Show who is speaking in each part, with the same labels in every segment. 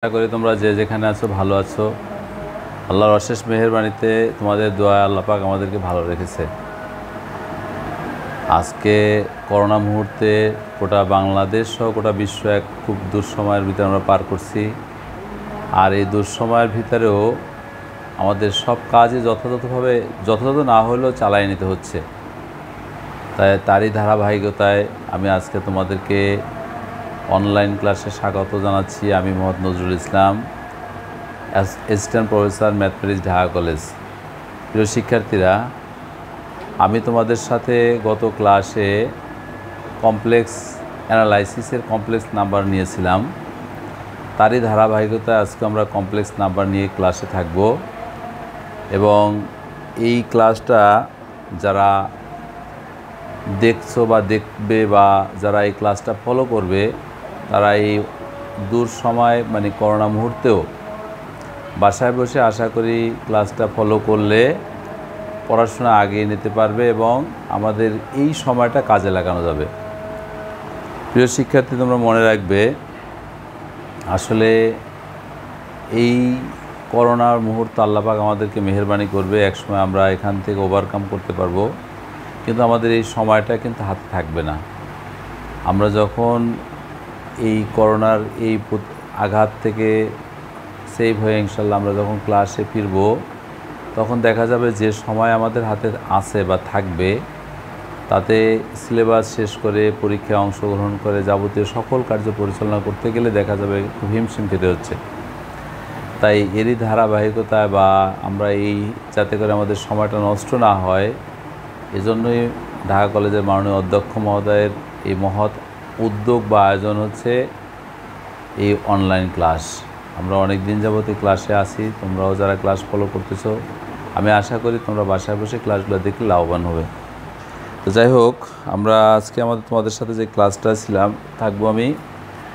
Speaker 1: আশা করি তোমরা যে যেখানে আছো ভালো আছো। আল্লাহর অশেষ মেহেরবানিতে তোমাদের দোয়ায় আল্লাহ পাক আমাদেরকে ভালো রেখেছে। আজকে করোনা মুহূর্তে গোটা বাংলাদেশ সহ গোটা বিশ্ব এক খুব দুঃসময়ের ভিতরে আমরা পার করছি। আর এই দুঃসময়ের ভিতরেও আমাদের সব কাজই যথাযথ না হলেও চালিয়ে নিতে হচ্ছে। তারই ধারাবাহিকতায় আমি আজকে তোমাদেরকে অনলাইন ক্লাসে স্বাগত জানাচ্ছি। আমি Mohammad Nazrul Islam, assistant professor mathematics, Dhaka college. প্রিয় শিক্ষার্থীরা, আমি তোমাদের সাথে গত ক্লাসে কমপ্লেক্স অ্যানালাইসিসের কমপ্লেক্স নাম্বার নিয়েছিলাম। তারই ধারাবাহিকতায় আজকে আমরা কমপ্লেক্স নাম্বার নিয়ে ক্লাসে থাকব। এবং এই ক্লাসটা যারা দেখছো বা দেখবে বা যারা এই ক্লাসটা ফলো করবে, তারা এই দূর সময় মানে করোনা মুহূর্তেও বাসায় বসে আশা করি ক্লাসটা ফলো করলে পড়াশোনা আগিয়ে নিতে পারবে এবং আমাদের এই সময়টা কাজে লাগানো যাবে। প্রিয় শিক্ষার্থী, তোমরা মনে রাখবে, আসলে এই করোনার মুহূর্তে আল্লাহ পাক আমাদেরকে মেহেরবানি করবে, একসময় আমরা এখান থেকে ওভারকাম করতে পারবো। কিন্তু আমাদের এই সময়টা কিন্তু হাতে থাকবে না। আমরা যখন এই করোনার এই আঘাত থেকে সেভ হয়ে ইনশাল্লাহ আমরা যখন ক্লাসে ফিরব, তখন দেখা যাবে যে সময় আমাদের হাতে আছে বা থাকবে, তাতে সিলেবাস শেষ করে পরীক্ষায় অংশগ্রহণ করে যাবতীয় সকল কার্য পরিচালনা করতে গেলে দেখা যাবে খুব হিমশিম খেতে হচ্ছে। তাই এরই ধারাবাহিকতায় বা আমরা এই যাতে করে আমাদের সময়টা নষ্ট না হয়, এজন্যই ঢাকা কলেজের মাননীয় অধ্যক্ষ মহোদয়ের এই মহৎ উদ্যোগ বা আয়োজন হচ্ছে এই অনলাইন ক্লাস। আমরা অনেক দিন যাবত এই ক্লাসে আসি, তোমরাও যারা ক্লাস ফলো করতেছো, আমি আশা করি তোমরা বাসায় বসে ক্লাসগুলো দেখলে লাভবান হবে। তো যাই হোক, আমরা আজকে তোমাদের সাথে যে ক্লাসটা থাকবো আমি,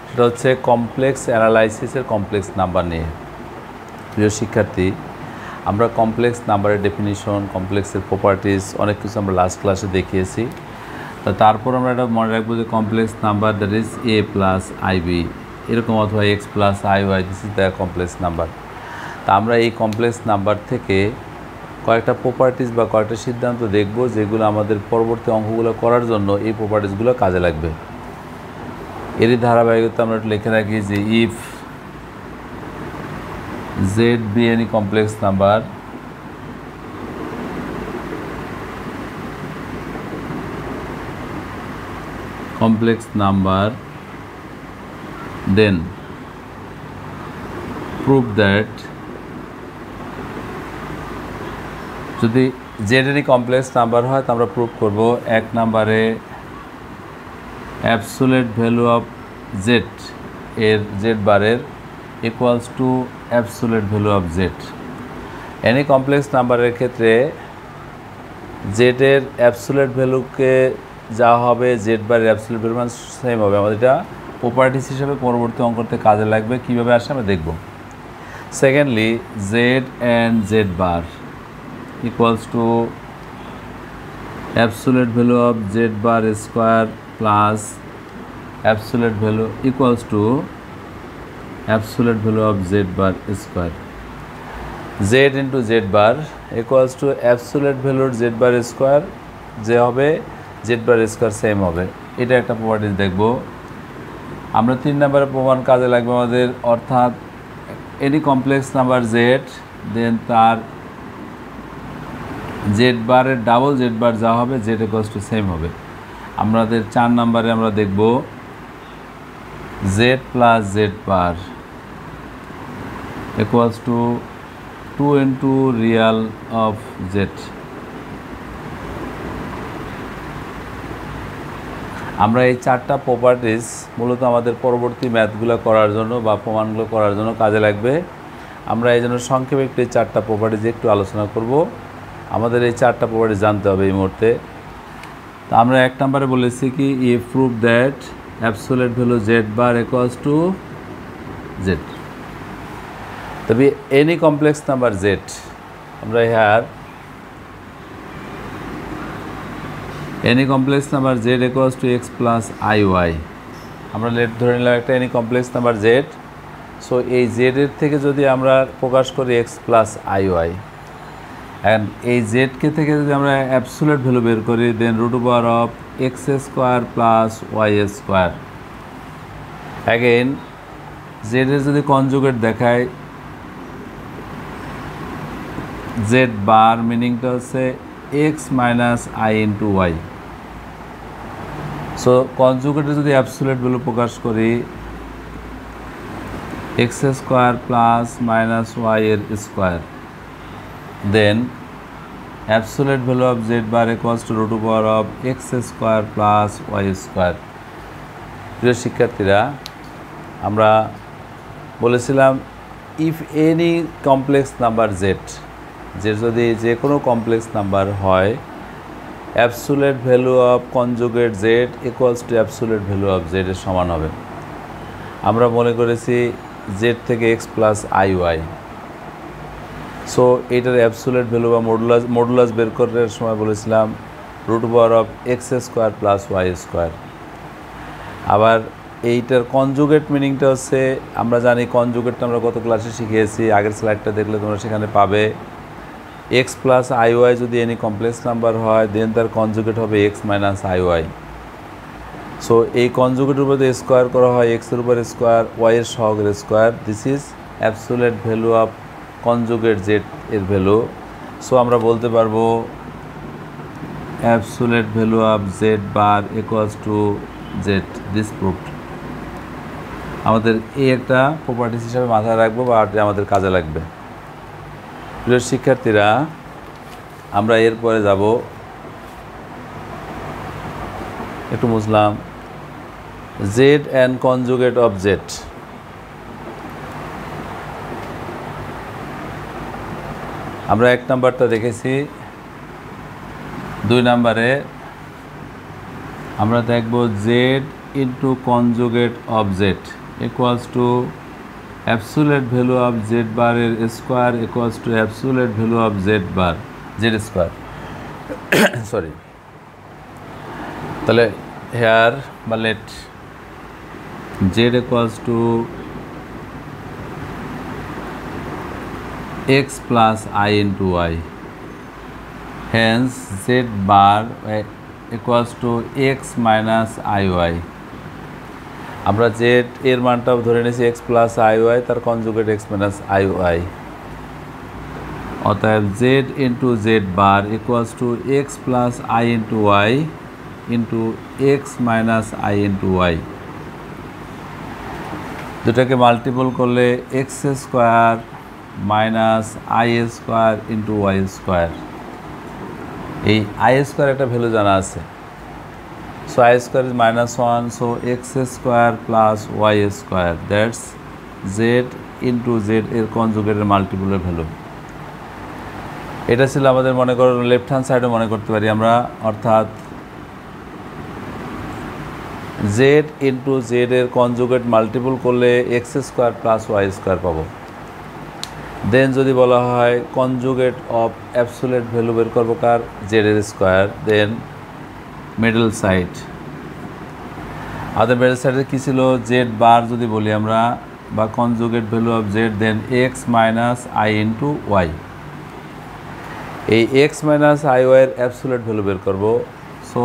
Speaker 1: সেটা হচ্ছে কমপ্লেক্স অ্যানালাইসিসের কমপ্লেক্স নাম্বার নিয়ে। প্রিয় শিক্ষার্থী, আমরা কমপ্লেক্স নাম্বারের ডেফিনিশন, কমপ্লেক্সের প্রপার্টিজ অনেক কিছু আমরা লাস্ট ক্লাসে দেখিয়েছি। তো তারপর আমরা এটা মনে রাখবো যে complex number that is a plus i b, এরকম, অথবা x plus i y, this is the complex number. তা আমরা এই কমপ্লেক্স নাম্বার থেকে কয়েকটা প্রপার্টিজ বা কয়েকটা সিদ্ধান্ত দেখব, যেগুলো আমাদের পরবর্তী অঙ্কগুলো করার জন্য এই প্রপার্টিজগুলো কাজে লাগবে। এরই ধারাবাহিকতা আমরা একটু লিখে রাখি যে if Z be any complex number, then prove that যদি Z any complex number হয়, তো আমরা প্রুভ করব এক নম্বরে অ্যাবসোলিউট ভ্যালু অফ Z এর Z বারের equals to absolute value of Z। Any complex নাম্বারের ক্ষেত্রে Z এর অ্যাবসোলিউট ভ্যালুকে যা হবে, Z বারের অ্যাবসোলিউট ভ্যালু মান সেম হবে। আমাদের এটা প্রপার্টিস হিসেবে পরবর্তী অঙ্কতে কাজে লাগবে। কীভাবে আসে আমরা দেখব। Secondly, Z and Z bar equals to absolute value of Z bar square plus absolute value equals two absolute value of Z bar square. Z into Z bar equals to absolute value Z bar square, যে হবে Z bar square same হবে। এটা একটা properties দেখব আমরা। 3 নম্বরের প্রমাণ কাজে লাগবে আমাদের, অর্থাৎ এনি কমপ্লেক্স নাম্বার Z, দেন তার Z বারের ডাবল Z বার যা হবে, Z equals to সেম হবে। আমাদের 4 নম্বরে আমরা দেখব Z plus Z bar equals to 2 into real of Z। আমরা এই 4টা প্রপার্টিজ মূলত আমাদের পরবর্তী ম্যাথগুলো করার জন্য বা প্রমাণগুলো করার জন্য কাজে লাগবে। আমরা এই জন্য সংক্ষেপে একটু এই 4টা প্রপার্টিজ একটু আলোচনা করব। আমাদের এই 4টা প্রপার্টিজ জানতে হবে এই মুহূর্তে। তো আমরা 1 নম্বরে বলেছি কি, if prove that absolute value Z bar equals to Z। তবে এনি কমপ্লেক্স নাম্বার Z, আমরা হ্যার any complex number Z equals to x plus i y. আমরা লেট ধরে নিলাম একটা any complex number Z, so এই জেডের থেকে যদি আমরা প্রকাশ করি x plus i y, and এই জেডকে থেকে যদি আমরা অ্যাবসোলিউট ভ্যালু বের করি, then root over of x square plus y square. Again জেডের যদি কনজুগেট দেখায়, জেড বার মিনিংটা হচ্ছে x minus i into y. So কনজুগেটে যদি অ্যাবসোলিউট ভ্যালু প্রকাশ করি, x square plus minus y এর square, then absolute value of z bar equals to root over of x square plus y square. প্রিয় শিক্ষার্থীরা, আমরা বলেছিলাম if any complex number z, যে যদি যে কোনো কমপ্লেক্স নাম্বার হয়, absolute value of conjugate z equals to absolute value of z এর সমান হবে। আমরা মনে করেছি জেড থেকে x plus i y, so এটার অ্যাবসোলিউট ভ্যালু বা মডুলাস বের করার সময় বলেছিলাম root over of x square plus y square. আবার এইটার কনজুগেট মিনিংটা হচ্ছে, আমরা জানি কনজুগেটটা আমরা গত ক্লাসে শিখিয়েছি, আগের স্লাইডটা দেখলে তোমরা সেখানে পাবে এক্স প্লাস আই ওয়াই যদি এনি কমপ্লেক্স নাম্বার হয়, দেন তার কনজুগেট হবে x minus i y. So এই কনজুগেটের উপর দিয়ে স্কোয়ার করা হয় এক্সের উপর স্কোয়ার, ওয়াইয়ের সহগের square. This is absolute value of conjugate Z এর ভ্যালু। সো আমরা বলতে পারবো absolute value of z bar equals to Z. This proved. আমাদের এই একটা প্রপার্টিস হিসাবে মাথায় রাখবো বা আমাদের কাজে লাগবে। প্রিয় শিক্ষার্থীরা, আমরা এরপরে যাব, একটু বুঝলাম z and conjugate of z. আমরা এক নাম্বারটা দেখেছি, 2 নাম্বারে আমরা দেখব z into conjugate of z equals to absolute value of z বারের square equals to absolute value of z bar z square. Sorry, তাহলে হেয়ার বা let z equals to x plus I into y, hence z bar equals to x minus iy। আমরা z এর মানটাও ধরে নিয়েছি x plus iy, তার conjugate x minus iy। অতএব z into z bar equals to x plus I into y into x minus I into y। দুটাকে multiple করলে x square minus i square into y square. এই i square একটা value জানা আছে, so i square is -1, so x square plus y square, that's z into z এর কনজুগেটের মাল্টিপলের value. এটা ছিল আমাদের, মনে করো লেফট হ্যান্ড সাইডে মনে করতে পারি আমরা, অর্থাৎ জেড ইন্টু জেড এর কনজুগেট মাল্টিপল করলে x square plus y square পাবো। দেন যদি বলা হয় কনজুগেট অফ অ্যাবসোলিউট ভ্যালু বের করবো কার, জেড এর স্কোয়ার, দেন মিডল সাইড। আমাদের মিডল সাইডে কী ছিল, জেড বার যদি বলি আমরা, বা conjugate value of z, then x minus i into y. এই এক্স মাইনাস আই ওয়াইয়ের অ্যাবসোলিউট ভ্যালু বের করবো। So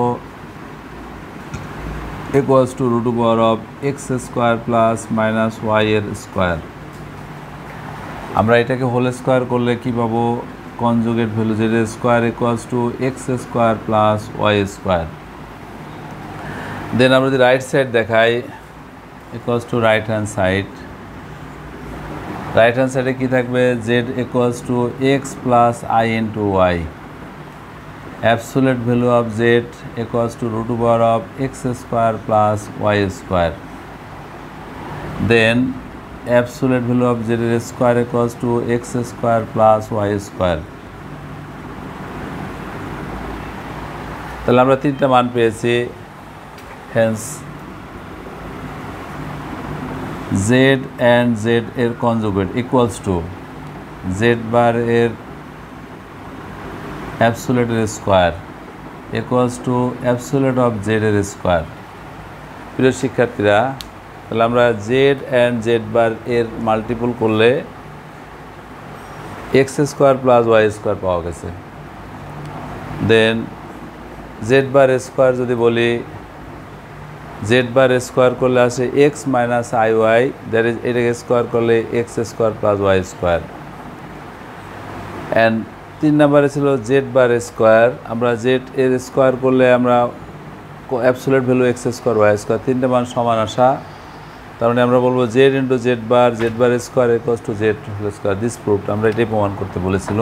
Speaker 1: equals to root over of x square plus minus y এর স্কোয়ার। আমরা এটাকে হোল স্কোয়ার করলে কী পাবো, conjugate value z square equals to x square plus y square. Then আমরা যদি রাইট সাইড দেখাই, equals to right hand side. Right hand সাইডে কী থাকবে, z equals to x plus i into y. Absolute value of z equals to root over of x square plus y square. Then absolute value of z এর square equals to x square plus y square. তাহলে আমরা 3টা মান পেয়েছি। Hence z and z এর conjugate equals to z bar এর absolute এর square equals to absolute of z এর স্কোয়ার। প্রিয় শিক্ষার্থীরা, তাহলে আমরা জেড অ্যান্ড জেড বার এর মাল্টিপল করলে x square plus y square পাওয়া গেছে। দেন জেড বার স্কোয়ার যদি বলি, জেড বার স্কোয়ার করলে আসে x minus i y, that is এটাকে স্কোয়ার করলে x square plus y square. And 3 নম্বরে ছিল জেড বার স্কোয়ার, আমরা জেড এর স্কোয়ার করলে আমরা absolute value x square y square, তিনটে মান সমান আসা, তার মানে আমরা বলবো z into z bar square equals to z whole square. This proofed, আমরা এটাই প্রমাণ করতে বলেছিল।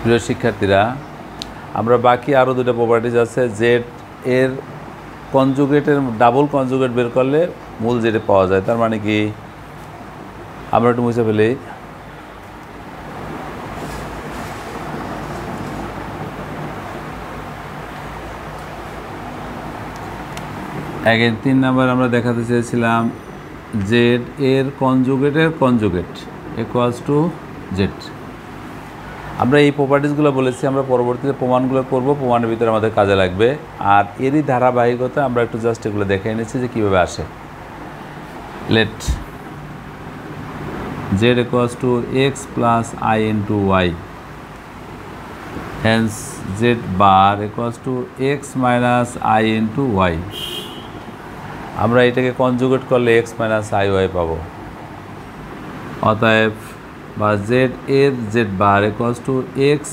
Speaker 1: প্রিয় শিক্ষার্থীরা, আমরা বাকি আরও দুটো প্রপার্টিজ আছে। জেড এর কনজুগেটের ডাবল কনজুগেট বের করলে মূল জেডে পাওয়া যায়। তার মানে কি, আমরা একটু মুছে ফেলি। অ্যাগেন 3 নাম্বার আমরা দেখাতে চেয়েছিলাম জেড এর কনজুগেটের কনজুগেট ইকুয়ালস টু জেড। আমরা এই প্রপার্টিসগুলো বলেছি, আমরা পরবর্তীতে প্রমাণগুলো করব, প্রমাণের ভিতরে আমাদের কাজে লাগবে। আর এরই ধারাবাহিকতা আমরা একটু জাস্ট এগুলো দেখে নিচ্ছি যে কীভাবে আসে। Let z equals to x plus i into y, hence z bar equals to x minus i into y. আমরা এটাকে কনজুগেট করলে এক্স মাইনাস আই ওয়াই পাবো। অতএব বা জেড এর Z bar equals to x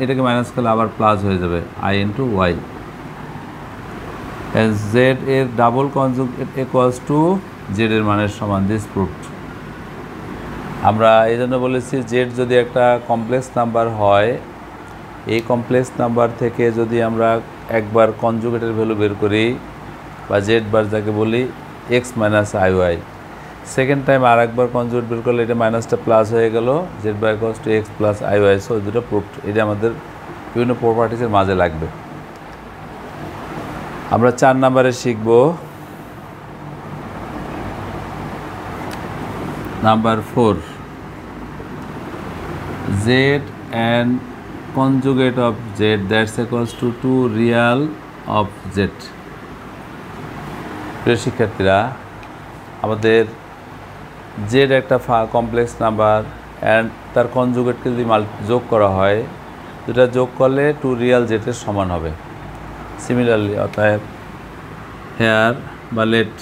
Speaker 1: এটাকে মাইনাস করলে আবার প্লাস হয়ে যাবে আই ইন্টু ওয়াই। জেড এর double conjugate equals to Z এর মানের সমান। This proofed. আমরা এই জন্য বলেছি জেড যদি একটা কমপ্লেক্স নাম্বার হয়, এই কমপ্লেক্স নাম্বার থেকে যদি আমরা একবার কনজুগেটের ভ্যালু বের করি বা জেড বার যাকে বলি x minus i y, second time আর একবার কনজুগেট বের করলে এটা মাইনাসটা প্লাস হয়ে গেল, z bar equals to x plus i y. So দুটো প্রুফড। এটা আমাদের বিভিন্ন প্রপার্টিসের মাঝে লাগবে। আমরা 4 নাম্বারে শিখব number 4, Z and conjugate of Z that's equals to 2 Real of Z. প্রিয় শিক্ষার্থীরা, আমাদের জেড একটা কমপ্লেক্স নাম্বার অ্যান্ড তার কনজুগেটকে যদি যোগ করা হয়, দুটা যোগ করলে 2 রিয়াল জেডের সমান হবে। সিমিলারলি অতএব হেয়ার বা let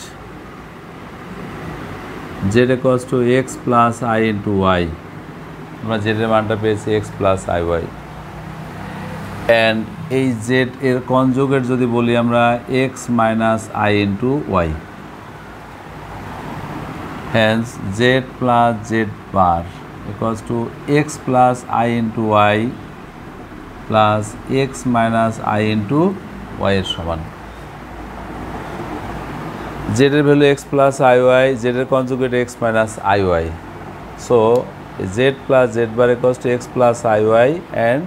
Speaker 1: z equals to x plus i into y, আমরা জেডের মানটা পেয়েছি x plus i y. And এই জেড এর কনজুগেট যদি বলি আমরা x minus i into y, hence z plus z bar equals to x plus i into y plus x minus i into y এর সমান। z এর value x plus i y, z এর conjugate x minus i y, so z plus z bar equals to x plus i y and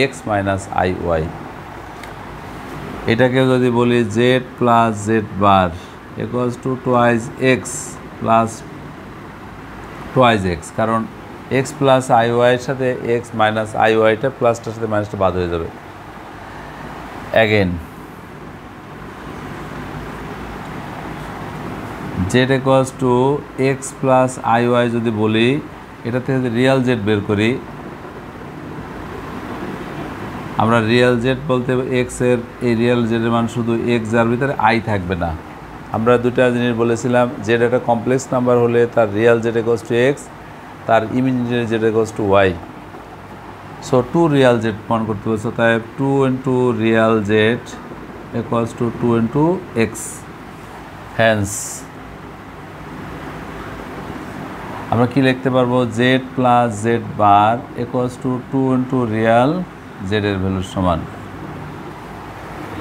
Speaker 1: x minus i y। এটাকে যদি বলি z plus z bar equals to twice x plus twice x, কারণ x plus i ওয়াইয়ের সাথে x minus i ওয়াইটা প্লাসটার সাথে মাইনাসটা বাদ হয়ে যাবে। Again z equals to x plus i y যদি বলি, এটা থেকে যদি রিয়াল জেড বের করি, আমরা রিয়াল জেড বলতে এক্সের এই রিয়াল জেডের মান শুধু এক্স, যার ভিতরে আই থাকবে না। আমরা দুটা জিনিস বলেছিলাম, জেড একটা কমপ্লেক্স নাম্বার হলে তার real z equals to x, তার imaginary z equals to y. So 2 real z প্রমাণ করতে বলছে, তাই 2 into real z equals to 2 into x. Hence আমরা কি লিখতে পারবো, z plus z bar equals to 2 into real জেডের ভ্যালুর সমান।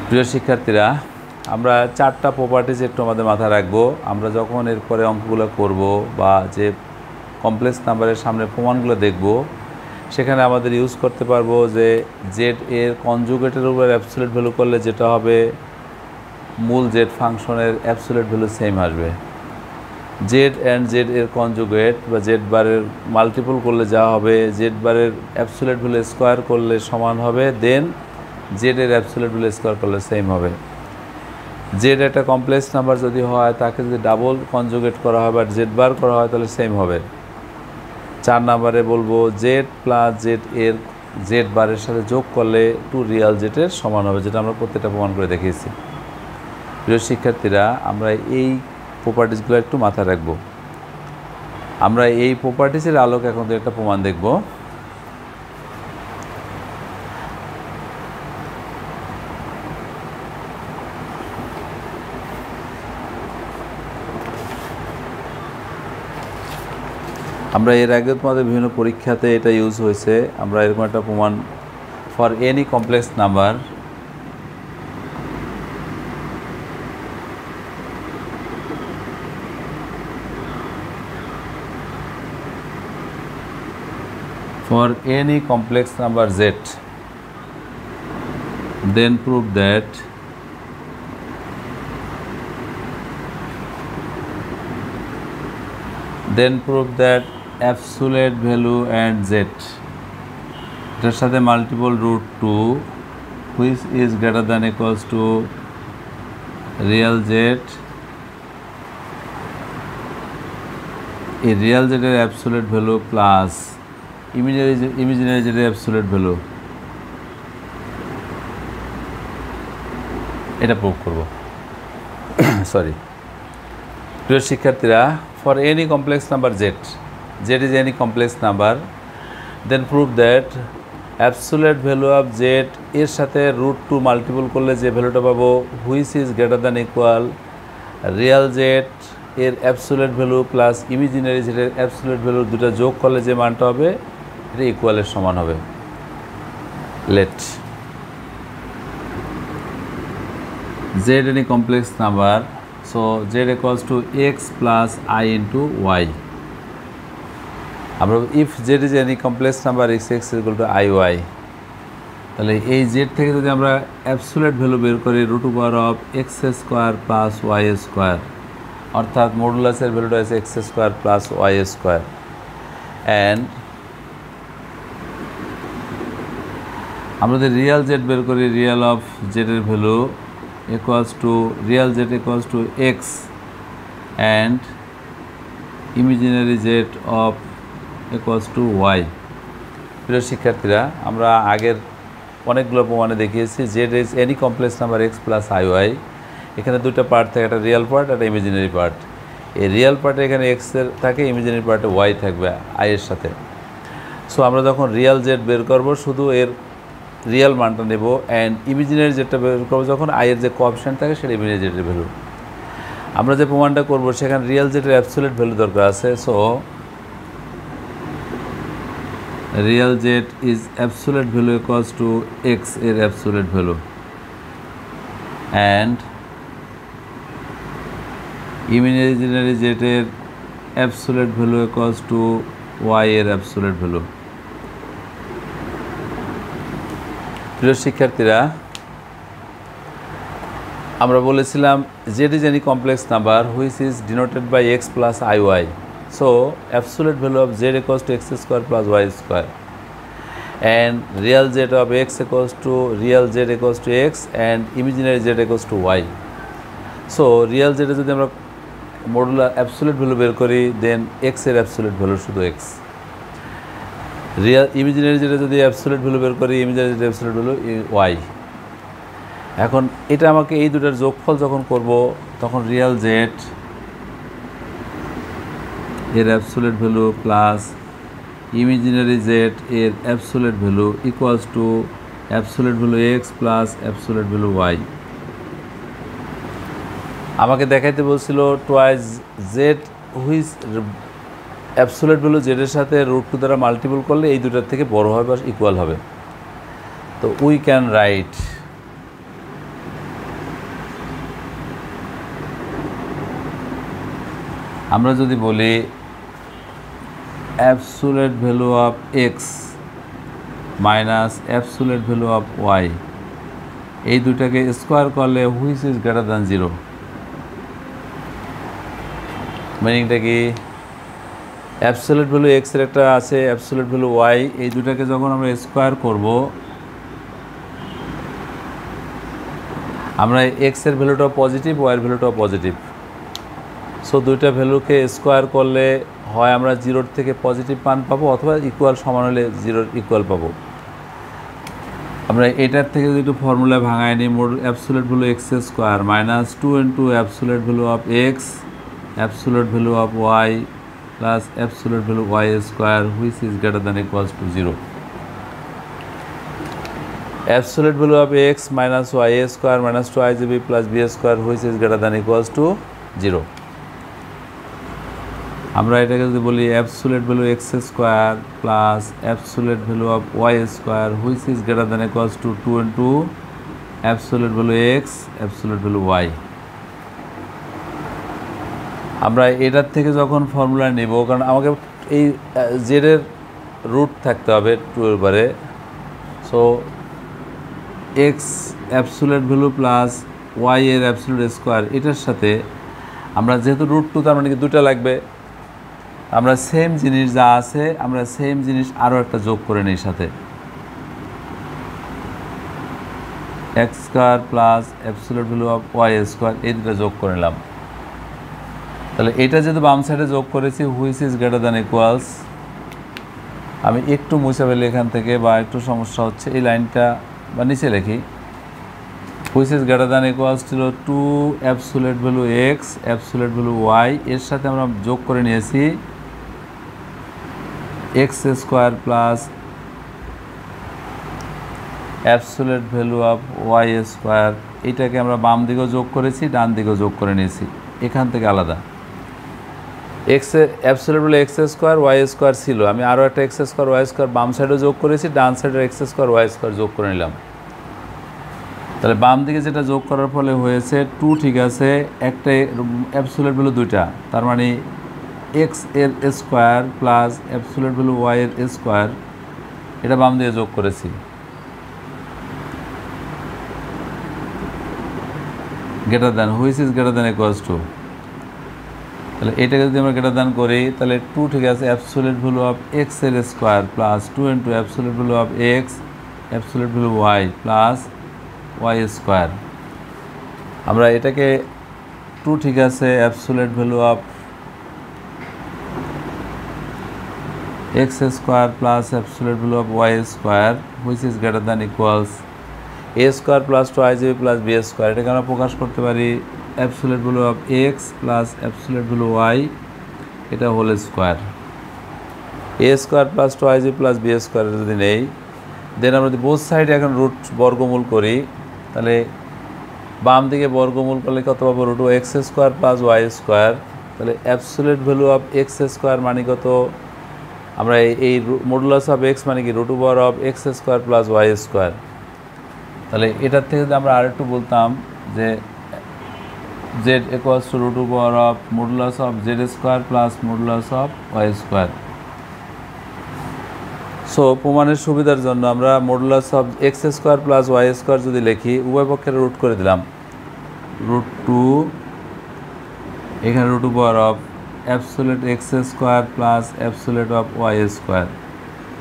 Speaker 1: প্রিয় শিক্ষার্থীরা, আমরা 4টা প্রপার্টিজ একটু আমাদের মাথায় রাখবো। আমরা যখন এরপরে অঙ্কগুলো করব বা যে কমপ্লেক্স নাম্বারের সামনে প্রমাণগুলো দেখব, সেখানে আমাদের ইউজ করতে পারবো যে জেড এর কনজুগেটের উপর অ্যাবসোলিউট ভ্যালু করলে যেটা হবে, মূল জেড ফাংশনের অ্যাবসোলিউট ভ্যালু সেম আসবে। জেড অ্যান্ড জেড এর কনজুগেট বা জেড বারের মাল্টিপল করলে যা হবে, জেড বারের অ্যাবসোলিউট ভ্যালু স্কোয়ার করলে সমান হবে, দেন জেড এর অ্যাবসোলিউট ভ্যালু স্কোয়ার করলে সেম হবে। জেড একটা কমপ্লেক্স নাম্বার যদি হয় তাকে যদি ডাবল কনজুগেট করা হয় বা জেড বার করা হয় তাহলে সেম হবে। 4 নম্বরে বলবো জেড প্লাস জেড এর জেড বারের সাথে যোগ করলে টু রিয়াল জেডের সমান হবে, যেটা আমরা প্রত্যেকটা প্রমাণ করে দেখিয়েছি। প্রিয় শিক্ষার্থীরা, আমরা এই প্রপার্টিসগুলো একটু মাথায় রাখবো। আমরা এই প্রপার্টিসের আলোকে এখন একটা প্রমাণ দেখব। আমরা এর আগে তোমাদের বিভিন্ন পরীক্ষাতে এটা ইউজ হয়েছে। আমরা এরকম একটা প্রমাণ for any complex number for any complex number z, then prove that absolute value and z এটার সাথে multiple root 2 which is greater than equals to real z, এই রিয়াল z এর absolute value plus imaginary z এর absolute value, এটা prove করব। Sorry প্রিয় শিক্ষার্থীরা, for any complex number z is any complex number, then prove that absolute value of z এর সাথে root 2 multiple করলে যে ভ্যালুটা পাবো which is greater than equal real z এর absolute value plus imaginary z এর অ্যাবসোলিউট ভ্যালু, দুটো যোগ করলে যে মানটা হবে এটা ইকুয়ালের সমান হবে। Let z any complex number, so z equals to x plus I into y. আমরা if z is any complex number x is equal to I y, তাহলে এই z থেকে যদি আমরা অ্যাবসোলিউট ভ্যালু বের করি root over of x square plus y square, অর্থাৎ মডুলাসের ভ্যালুটা আছে x square plus y square, and আমরা যদি রিয়াল জেড বের করি রিয়াল অফ জেডের value equals to real z equals to x and imaginary z of equals to y. প্রিয় শিক্ষার্থীরা, আমরা আগের অনেকগুলো প্রমাণে দেখিয়েছি z is any complex number x plus iy, এখানে দুটো পার্ট থাকে, একটা রিয়াল পার্ট একটা ইমাজিনারি পার্ট। এই রিয়াল পার্টে এখানে x এর থাকে, ইমাজিনারি পার্টে y থাকবে i এর সাথে। সো আমরা যখন রিয়াল z বের করব শুধু এর রিয়াল মানটা নেব, অ্যান্ড ইমাজিনারি যেটা বের করবো যখন আয়ের যে কোঅফিশিয়েন্ট থাকে সেটা ইমাজিনারি জেটের ভ্যালু। আমরা যে প্রমাণটা করব সেখানে রিয়াল জেটের অ্যাবসোলিউট ভ্যালু দরকার আছে। So real z is absolute value equals to x এর অ্যাবসোলিউট ভ্যালু, অ্যান্ড ইমাজিনারি জেটের absolute value equals to y এর অ্যাবসোলিউট ভ্যালু। প্রিয় শিক্ষার্থীরা, আমরা বলেছিলাম z is any complex number which is denoted by x plus iy, so absolute value of z equals to x square plus y square, and real z of x equals to real z equals to x and imaginary z equals to y. So real z যদি আমরা modular absolute value বের করি দেন x এর absolute value শুধু x, Real imaginary যেটা যদি absolute value বের করি ইমাজিনারি যেটা অ্যাবসোলিউট ভ্যালু ওয়াই। এখন এটা আমাকে এই দুটার যোগফল যখন করব তখন রিয়াল জেড এর absolute value plus imaginary z এর absolute value equals to absolute value x plus absolute value y. আমাকে দেখাইতে বলছিল twice z which absolute value জেডের সাথে রুট 2 দ্বারা মাল্টিপল করলে এই দুটার থেকে বড় হবে বা ইকুয়াল হবে। তো উই ক্যান রাইট আমরা যদি বলি absolute value of x minus absolute value of y, এই দুটাকে স্কোয়ার করলে হুইচ ইজ গ্রেটার দ্যান 0, মিনিংটা কি অ্যাবসোলিউট ভ্যালু এক্স এর একটা আছে অ্যাবসোলিউট ভ্যালু ওয়াই, এই দুটাকে যখন আমরা স্কোয়ার করব আমরা এক্সের ভ্যালুটাও পজিটিভ, ওয়াইয়ের ভ্যালুটাও পজিটিভ। সো দুইটা ভ্যালুকে স্কোয়ার করলে হয় আমরা জিরোর থেকে পজিটিভ মান পাবো, অথবা ইকুয়াল সমান হলে জিরোর ইকুয়াল পাবো। আমরা এটার থেকে যদি একটু ফর্মুলায় ভাঙাই নিই, absolute value x square minus 2 into absolute value of x absolute value of y plus absolute value y square which is greater than equals to 0। Absolute value of x minus y square minus 2ib plus b square which is greater than equals to 0. আমরা এটাকে যদি বলি absolute value x square plus absolute value of y square which is greater than equals to 2 into absolute value x absolute value y. আমরা এটার থেকে যখন formula নেব, কারণ আমাকে এই z এর রুট থাকতে হবে 2 এর উপরে, so x absolute value plus y এর অ্যাবসোলিউট স্কোয়ার, এটার সাথে আমরা যেহেতু রুট 2 তার মানে কি দুটা লাগবে, আমরা সেম জিনিস যা আছে আমরা সেম জিনিস আরও একটা যোগ করে নিই সাথে, x square plus absolute value of y square, এই দুটা যোগ করে নিলাম। তাহলে এটা যেহেতু বাম সাইডে যোগ করেছি which is greater than equals, আমি একটু মুছে ফেলি এখান থেকে, বা একটু সমস্যা হচ্ছে এই লাইনটা, বা নিচে লিখি which is greater than equals ছিল 2 absolute value x absolute value y, এর সাথে আমরা যোগ করে নিয়েছি x square plus absolute value of y square, এটাকে আমরা বাম দিকেও যোগ করেছি ডান দিকেও যোগ করে নিয়েছি এখান থেকে আলাদা। X absolute value x square y square ছিল, আমি আরও একটা এক্স স্কোয়ার ওয়াই স্কোয়ার বাম সাইডে যোগ করেছি, ডান সাইডের এক্স স্কোয়ার ওয়াই স্কোয়ার যোগ করে নিলাম। তাহলে বাম দিকে যেটা যোগ করার ফলে হয়েছে 2, ঠিক আছে, একটা অ্যাবসোলিউট ভ্যালু দুইটা, তার মানে এক্স এর square plus absolute value y এর স্কোয়ার, এটা বাম দিয়ে যোগ করেছি, greater than which is greater than equals to. তাহলে এটাকে যদি আমরা গ্রেটার দ্যান করি তাহলে 2, ঠিক আছে, অ্যাবসোলিউট ভ্যালু অফ এক্স এর square plus 2 into absolute value of x absolute value y plus y square. আমরা এটাকে 2, ঠিক আছে, absolute value of x square plus absolute value of y square which is greater than equals a square plus 2ab plus b square, এটাকে আমরা প্রকাশ করতে পারি absolute value of x plus absolute value y, এটা whole square, a square plus 2ab plus b square যদি নেই, দেন আমরা যদি বোথ সাইডে এখন রুট বর্গমূল করি, তাহলে বাম দিকে বর্গমূল করলে কত পাবো, root x square plus y square. তাহলে absolute value of x square মানে কত, আমরা এই মডুলাস অফ এক্স মানে কি root over of x square plus y square. তাহলে এটার থেকে যদি আমরা আরেকটু বলতাম যে z equals to root over of modulus of z square plus modulus of y square. So প্রমাণের সুবিধার জন্য আমরা modulus of x square plus y square যদি লিখি, উভয় পক্ষের রুট করে দিলাম, রুট 2, এখানে root over of absolute x square plus absolute of y square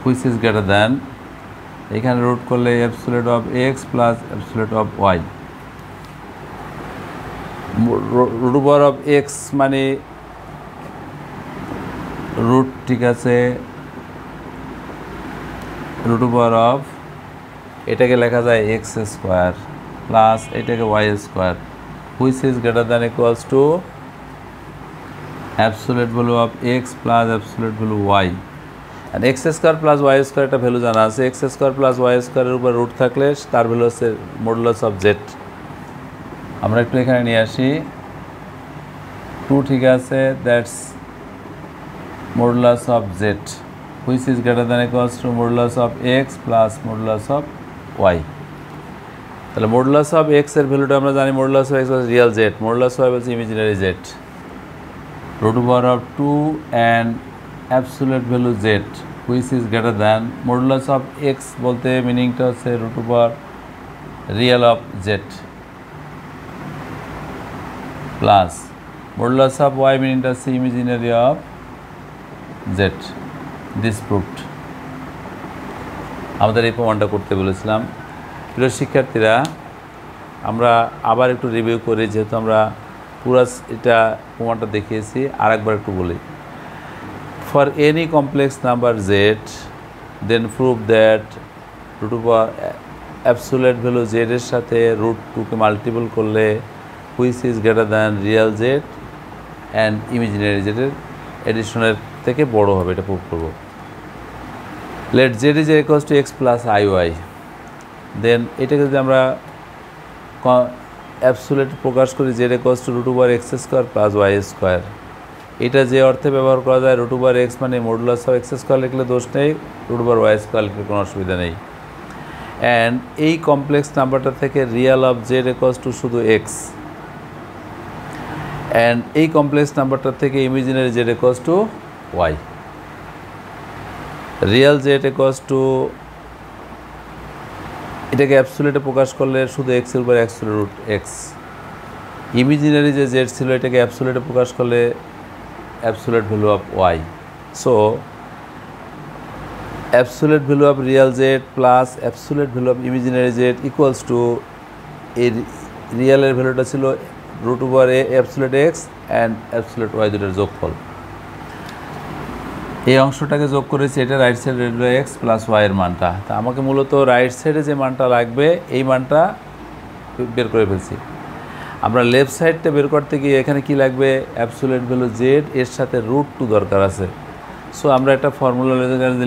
Speaker 1: which is greater than, এখানে রুট করলে absolute of x plus absolute of y, root over of x মানে রুট, ঠিক আছে, রুট ওভার অফ এটাকে লেখা যায় x square plus এটাকে y square which is greater than equals to absolute value of x plus absolute value y. আর x square plus y square একটা value জানা আছে, এক্স স্কোয়ার প্লাস ওয়াই স্কোয়ারের উপর রুট থাকলে তার ভ্যালু হচ্ছে মডুলাস অফ জেড। আমরা একটু এখানে নিয়ে আসি 2, ঠিক আছে, that's modulus of z which is greater than equals to modulus of x plus modulus of y. তাহলে মডুলাস অফ এক্স এর ভ্যালুটা আমরা জানি, মডুলাস অফ এক্স হচ্ছে রিয়াল জেড, মডুলাস ওয়াই বলছে imaginary z, root over of 2 and absolute value z which is greater than modulus of x বলতে মিনিংটা হচ্ছে root over real of z plus modulus of y মিনিংটা হচ্ছে imaginary of Z. This proved. আমাদের এই প্রমাণটা করতে বলেছিলাম। প্রিয় শিক্ষার্থীরা, আমরা আবার একটু রিভিউ করি, যেহেতু আমরা পুরো এটা প্রমাণটা দেখিয়েছি, আরেকবার একটু বলি। For any complex number z then prove that root over absolute value z এর সাথে √2 মাল্টিপল করলে which is greater than real z and imaginary জেডের এডিশনের থেকে বড় হবে, এটা প্রুভ করব। Let z is equals to x plus i y, then এটাকে যদি আমরা অ্যাবসোলিউট প্রকাশ করি Z equals two √x² plus y²। এটা যে অর্থে ব্যবহার করা যায় √x মানে মডুলাস অফ x² লিখলে দোষ নেই, √y² লিখলে কোনো অসুবিধা নেই। অ্যান্ড এই কমপ্লেক্স নাম্বারটা থেকে real of z equals to শুধু এক্স, অ্যান্ড এই কমপ্লেক্স নাম্বারটা থেকে imaginary z equals to y. Real z equals to এটাকে অ্যাবসোলিউটে প্রকাশ করলে শুধু এক্সের উপর √x। ইমাজিনারি যে জেড ছিল এটাকে অ্যাবসোলিউটে প্রকাশ করলে absolute value of y. So absolute value of real z plus absolute value of imaginary z equals to এই রিয়েলের ভ্যালুটা ছিল √a absolute x and absolute y দুটোর যোগফল। এই অংশটাকে যোগ করেছি, এটা রাইট সাইড রইল এক্স প্লাস ওয়াইয়ের মানটা। তা আমাকে মূলত রাইট সাইডে যে মানটা লাগবে এই মানটা বের করে ফেলছি। আমরা লেফট সাইডটা বের করতে গিয়ে এখানে কি লাগবে, অ্যাবসোলিউট ভ্যালু জেড এর সাথে √2 দরকার আছে। সো আমরা একটা ফর্মুলা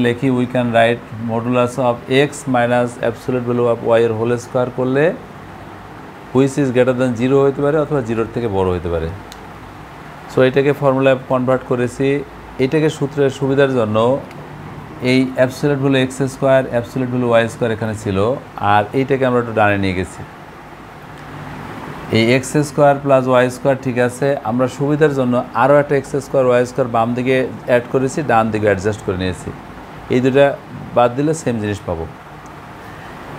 Speaker 1: লিখি, we can write modulus of x minus absolute value of y এর হোল স্কোয়ার করলে হুইচ ইজ গ্রেটার দ্যান 0 হতে পারে অথবা 0-র থেকে বড় হতে পারে। সো এটাকে ফর্মুলায় কনভার্ট করেছি। এইটাকে সূত্রের সুবিধার জন্য এই absolute value x² absolute value y² এখানে ছিল, আর এইটাকে আমরা একটু ডানে নিয়ে গেছি। এই x² প্লাস y² ঠিক আছে, আমরা সুবিধার জন্য আরও একটা x² y² বাম দিকে অ্যাড করেছি, ডান দিকে অ্যাডজাস্ট করে নিয়েছি। এই দুটা বাদ দিলে সেম জিনিস পাবো।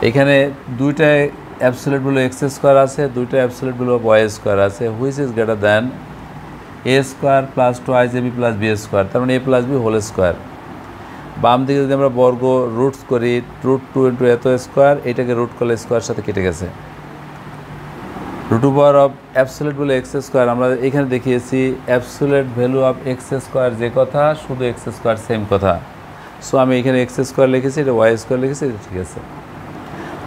Speaker 1: এখানে দুইটায় অ্যাবসোলিউট ভ্যালু x² আছে, দুইটা অ্যাবসোলিউট ভ্যালু y² আছে, which is greater than a² plus 2ab plus b², তার মানে a plus b whole square. বাম দিকে যদি আমরা বর্গ রুটস করি √2 ইন্টু এত স্কোয়ার, এটাকে রুট করলে স্কোয়ার সাথে কেটে গেছে। √Over of absolute value x² আমরা এখানে দেখিয়েছি অ্যাবসোলিউট ভ্যালু অফ x² যে কথা, শুধু x² সেম কথা। সো আমি এখানে x² লিখেছি, এটা y² লিখেছি, এটা ঠিক আছে।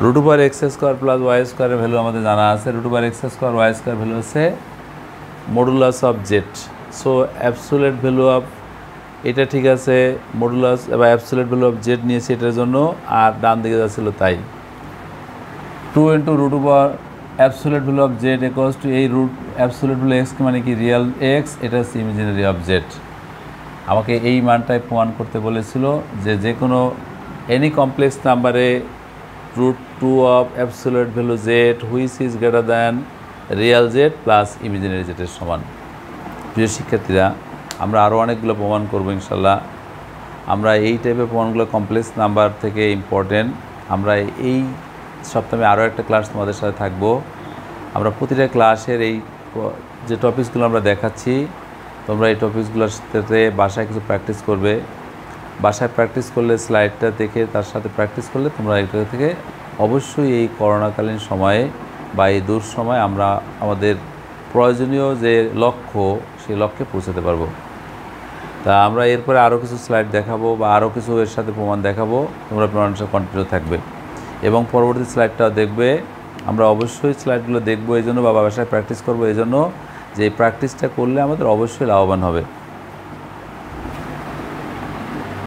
Speaker 1: √ওভার x² প্লাস y² এর ভ্যালু আমাদের জানা আছে, √ওভার x² y² ভ্যালু হচ্ছে modulus of Z. So absolute value of এটা ঠিক আছে, মডুলাস বা অ্যাবসোলিউট ভ্যালু অফ জেড নিয়েছি এটার জন্য, আর ডান দিকে যাচ্ছিল তাই 2 into √over absolute value of z equals to এই অ্যাবসোলিউট ভ্যালু এক্স মানে কি রিয়েল এক্স, এটা হচ্ছে ইমাজিনারি অফ জেড। আমাকে এই মানটাই প্রমাণ করতে বলেছিল যে কোনো এনি কমপ্লেক্স নাম্বারে √2 of absolute value z which is greater than real z plus imaginary জেডের সমান। প্রিয় শিক্ষার্থীরা, আমরা আরও অনেকগুলো প্রমাণ করবো ইনশাল্লাহ। আমরা এই টাইপের প্রমাণগুলো কমপ্লেক্স নাম্বার থেকে ইম্পর্টেন্ট। আমরা এই সপ্তাহে আরও একটা ক্লাস তোমাদের সাথে থাকবো। আমরা প্রতিটা ক্লাসের এই যে টপিকসগুলো আমরা দেখাচ্ছি, তোমরা এই টপিকসগুলোর সাথে বাসায় কিছু প্র্যাকটিস করবে। বাসায় প্র্যাকটিস করলে স্লাইডটা দেখে তার সাথে প্র্যাকটিস করলে তোমরা এটা থেকে অবশ্যই এই করোনাকালীন সময়ে বা এই দূর সময় আমরা আমাদের প্রয়োজনীয় যে লক্ষ্য সেই লক্ষ্যে পৌঁছাতে পারবো। তা আমরা এরপরে আরও কিছু স্লাইড দেখাবো বা আরও কিছু এর সাথে প্রমাণ দেখাবো, তোমরা প্রমাণের সাথে কন্টিনিউ থাকবে এবং পরবর্তী স্লাইডটাও দেখবে। আমরা অবশ্যই স্লাইডগুলো দেখবো এই জন্য বা বাসায় প্র্যাকটিস করবো এই জন্য যে এই প্র্যাকটিসটা করলে আমাদের অবশ্যই লাভবান হবে।